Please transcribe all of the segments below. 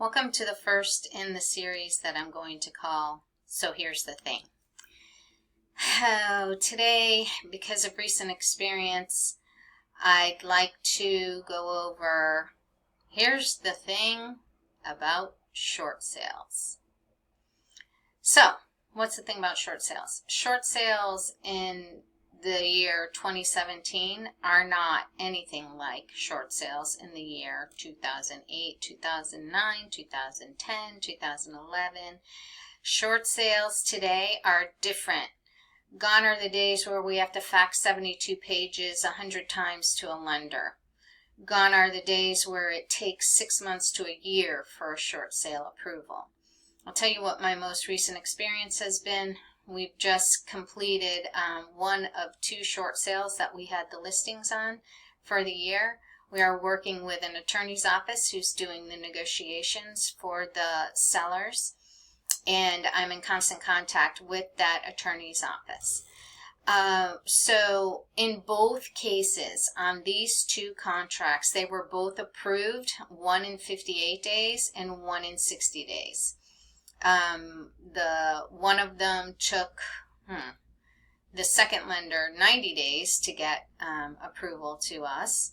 Welcome to the first in the series that I'm going to call So Here's the Thing. Today, because of recent experience, I'd like to go over here's the thing about short sales. So, what's the thing about short sales? Short sales in the year 2017 are not anything like short sales in the year 2008, 2009, 2010, 2011. Short sales today are different. Gone are the days where we have to fax 72 pages 100 times to a lender. Gone are the days where it takes 6 months to a year for a short sale approval. I'll tell you what my most recent experience has been. We've just completed one of 2 short sales that we had the listings on for the year. We are working with an attorney's office who's doing the negotiations for the sellers, and I'm in constant contact with that attorney's office. So in both cases, on these 2 contracts, they were both approved, one in 58 days and one in 60 days. One of them took the second lender 90 days to get approval to us.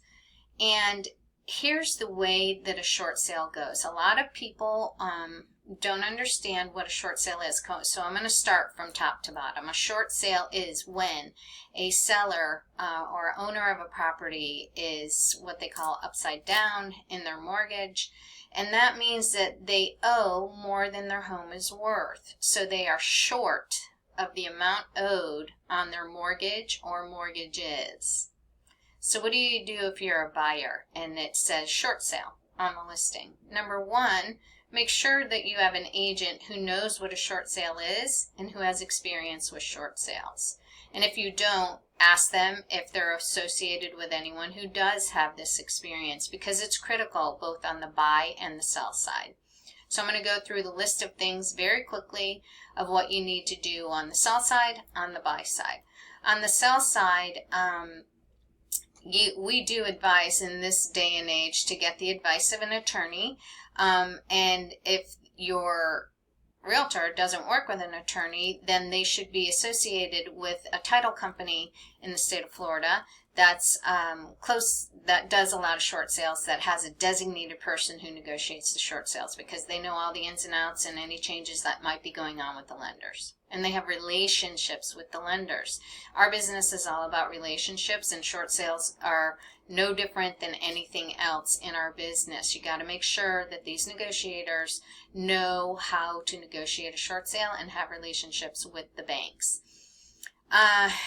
And here's the way that a short sale goes. A lot of people don't understand what a short sale is. So I'm going to start from top to bottom. A short sale is when a seller or owner of a property is what they call upside down in their mortgage. And that means that they owe more than their home is worth. So they are short of the amount owed on their mortgage or mortgages. So what do you do if you're a buyer and it says short sale on the listing? Number 1, make sure that you have an agent who knows what a short sale is and who has experience with short sales. And if you don't, ask them if they're associated with anyone who does have this experience, because it's critical both on the buy and the sell side. So I'm going to go through the list of things very quickly of what you need to do on the sell side, on the buy side. On the sell side, we do advise in this day and age to get the advice of an attorney, and if your realtor doesn't work with an attorney, then they should be associated with a title company in the state of Florida that's that does a lot of short sales, that has a designated person who negotiates the short sales, because they know all the ins and outs and any changes that might be going on with the lenders. And they have relationships with the lenders. Our business is all about relationships, and short sales are no different than anything else in our business. You got to make sure that these negotiators know how to negotiate a short sale and have relationships with the banks.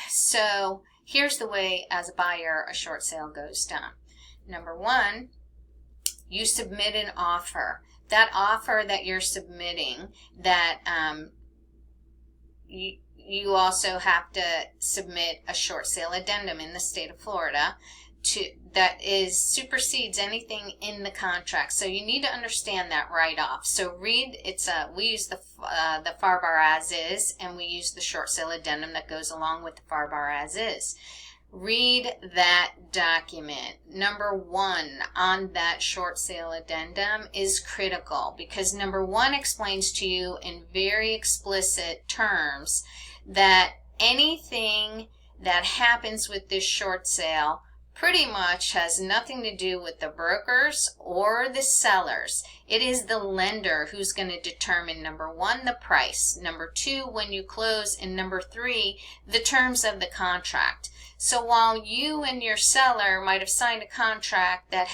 So here's the way, as a buyer, a short sale goes down. Number 1, you submit an offer. That offer that you're submitting, that you also have to submit a short sale addendum in the state of Florida that supersedes anything in the contract. So you need to understand that right off. So we use the FAR bar as is, and we use the short sale addendum that goes along with the FAR bar as is. Read that document. Number 1 on that short sale addendum is critical, because number 1 explains to you in very explicit terms that anything that happens with this short sale pretty much has nothing to do with the brokers or the sellers. It is the lender who's going to determine, number 1, the price, number 2, when you close, and number 3, the terms of the contract. So while you and your seller might have signed a contract that,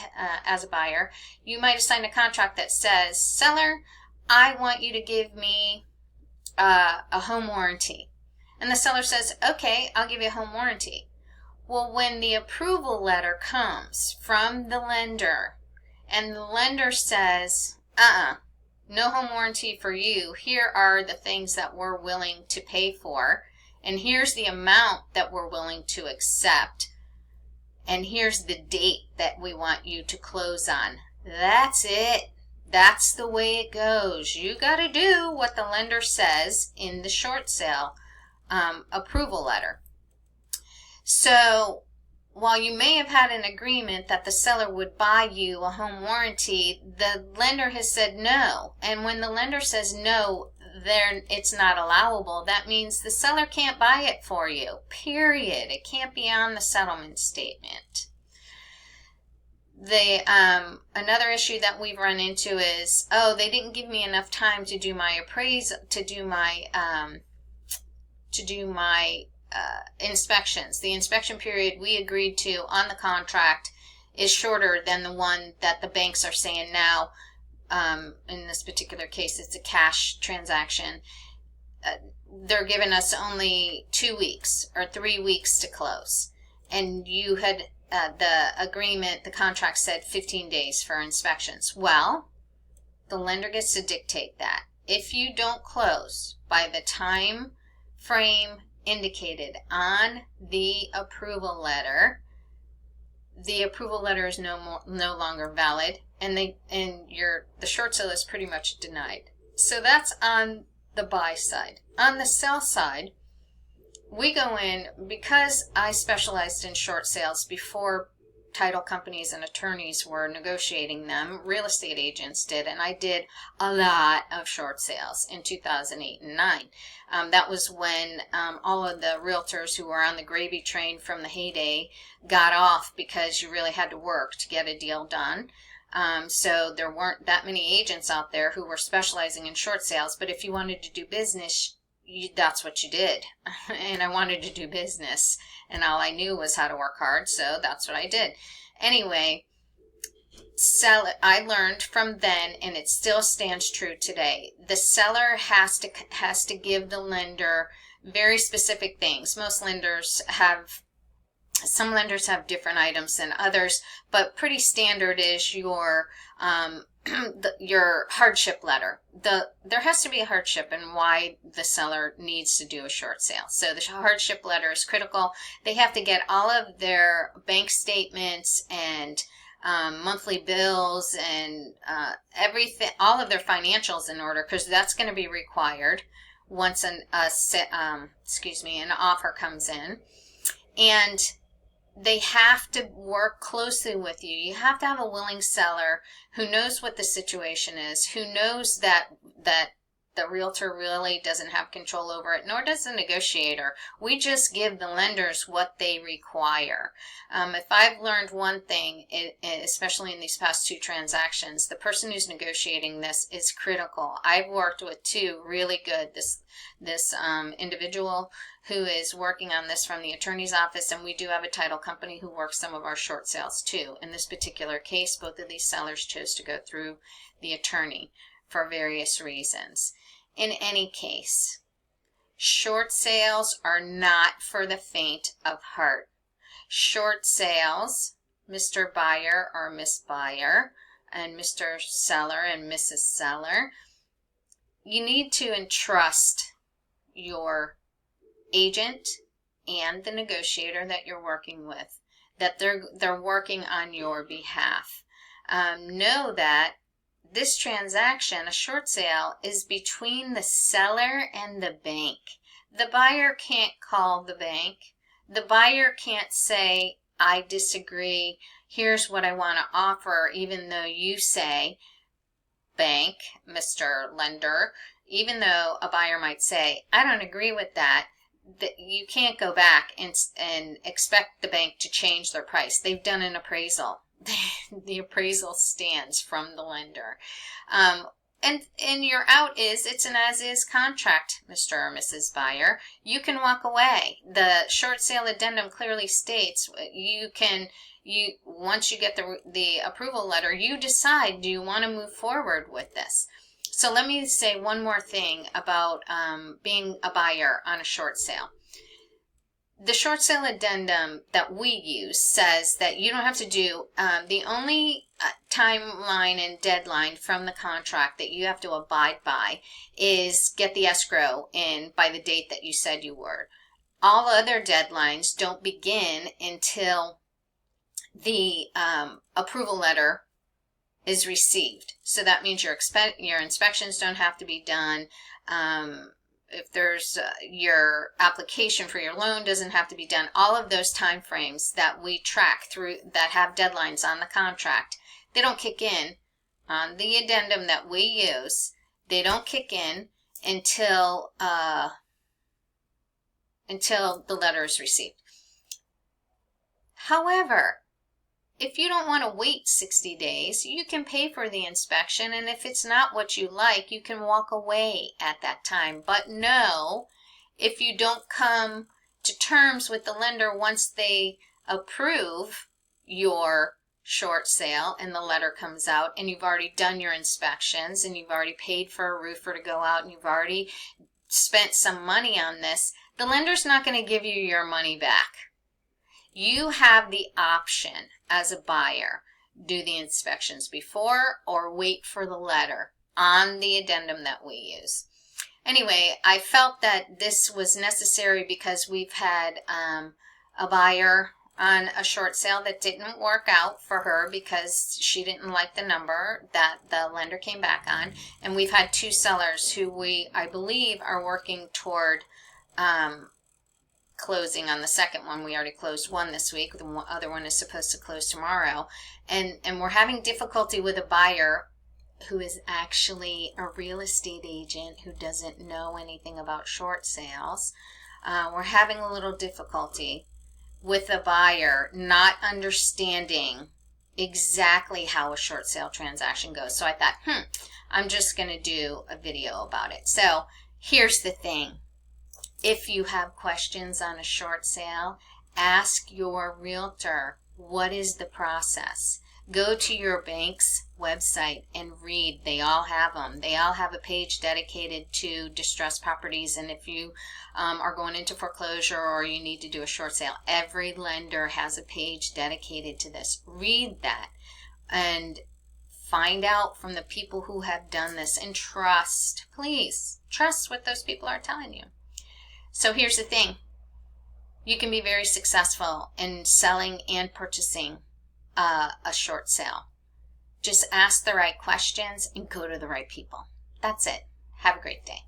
as a buyer, you might have signed a contract that says, seller, I want you to give me a home warranty. And the seller says, okay, I'll give you a home warranty. Well, when the approval letter comes from the lender, and the lender says, no home warranty for you, here are the things that we're willing to pay for, and here's the amount that we're willing to accept, and here's the date that we want you to close on. That's it. That's the way it goes. You got to do what the lender says in the short sale approval letter. So while you may have had an agreement that the seller would buy you a home warranty, the lender has said no. And when the lender says no, then it's not allowable. That means the seller can't buy it for you, period. It can't be on the settlement statement. Another issue that we've run into is, oh, they didn't give me enough time to do my appraisal, to do my inspections. The inspection period we agreed to on the contract is shorter than the one that the banks are saying now. In this particular case, it's a cash transaction. They're giving us only 2 weeks or 3 weeks to close. And you had the agreement, the contract said 15 days for inspections. Well, the lender gets to dictate that. If you don't close by the time frame indicated on the approval letter, the approval letter is no longer valid, and the short sale is pretty much denied. So that's on the buy side. On the sell side, we go in, because I specialized in short sales before title companies and attorneys were negotiating them. Real estate agents did, and I did a lot of short sales in 2008 and 9. That was when all of the realtors who were on the gravy train from the heyday got off, because you really had to work to get a deal done. So there weren't that many agents out there who were specializing in short sales, but if you wanted to do business, that's what you did. And I wanted to do business, and all I knew was how to work hard, so that's what I did. Anyway, I learned from then, and it still stands true today. The seller has to give the lender very specific things. Some lenders have different items than others, but pretty standard is your hardship letter. There has to be a hardship and why the seller needs to do a short sale. So the hardship letter is critical. They have to get all of their bank statements and monthly bills and everything, all of their financials in order, because that's going to be required once an offer comes in. And they have to work closely with you. You have to have a willing seller who knows what the situation is, who knows that the realtor really doesn't have control over it, nor does the negotiator. We just give the lenders what they require. If I've learned one thing, especially in these past 2 transactions, the person who's negotiating this is critical. I've worked with 2 really good, this individual who is working on this from the attorney's office, and we do have a title company who works some of our short sales too. In this particular case, both of these sellers chose to go through the attorney for various reasons. In any case, short sales are not for the faint of heart. Short sales, Mr. Buyer or Miss Buyer, and Mr. Seller and Mrs. Seller, you need to entrust your agent and the negotiator that you're working with, that they're working on your behalf. Know that this transaction, a short sale, is between the seller and the bank. The buyer can't call the bank. The buyer can't say, I disagree, here's what I want to offer, even though you say, bank, Mr. Lender, even though a buyer might say, I don't agree with that, you can't go back and expect the bank to change their price. They've done an appraisal. The appraisal stands from the lender. And your out is, it's an as-is contract, Mr. or Mrs. Buyer. You can walk away. The short sale addendum clearly states once you get the approval letter, you decide, do you want to move forward with this? So let me say one more thing about being a buyer on a short sale. The short sale addendum that we use says that you don't have to do, the only timeline and deadline from the contract that you have to abide by is get the escrow in by the date that you said you would. All other deadlines don't begin until the approval letter is received. So that means your inspections don't have to be done. there's your application for your loan doesn't have to be done. All of those time frames that we track through that have deadlines on the contract, they don't kick in on the addendum that we use. They don't kick in until the letter is received. However, if you don't want to wait 60 days, you can pay for the inspection, and if it's not what you like, you can walk away at that time. But no, if you don't come to terms with the lender once they approve your short sale and the letter comes out, and you've already done your inspections, and you've already paid for a roofer to go out, and you've already spent some money on this, the lender's not going to give you your money back. You have the option as a buyer, do the inspections before or wait for the letter on the addendum that we use. Anyway, I felt that this was necessary because we've had a buyer on a short sale that didn't work out for her because she didn't like the number that the lender came back on. And we've had two sellers who I believe are working toward closing on the second one. We already closed one this week. The other one is supposed to close tomorrow. And we're having difficulty with a buyer who is actually a real estate agent who doesn't know anything about short sales. We're having a little difficulty with a buyer not understanding exactly how a short sale transaction goes. So I thought, I'm just going to do a video about it. So here's the thing. If you have questions on a short sale, ask your realtor, what is the process? Go to your bank's website and read. They all have them. They all have a page dedicated to distressed properties. And if you are going into foreclosure or you need to do a short sale, every lender has a page dedicated to this. Read that and find out from the people who have done this, and trust, please, trust what those people are telling you. So here's the thing. You can be very successful in selling and purchasing a short sale. Just ask the right questions and go to the right people. That's it. Have a great day.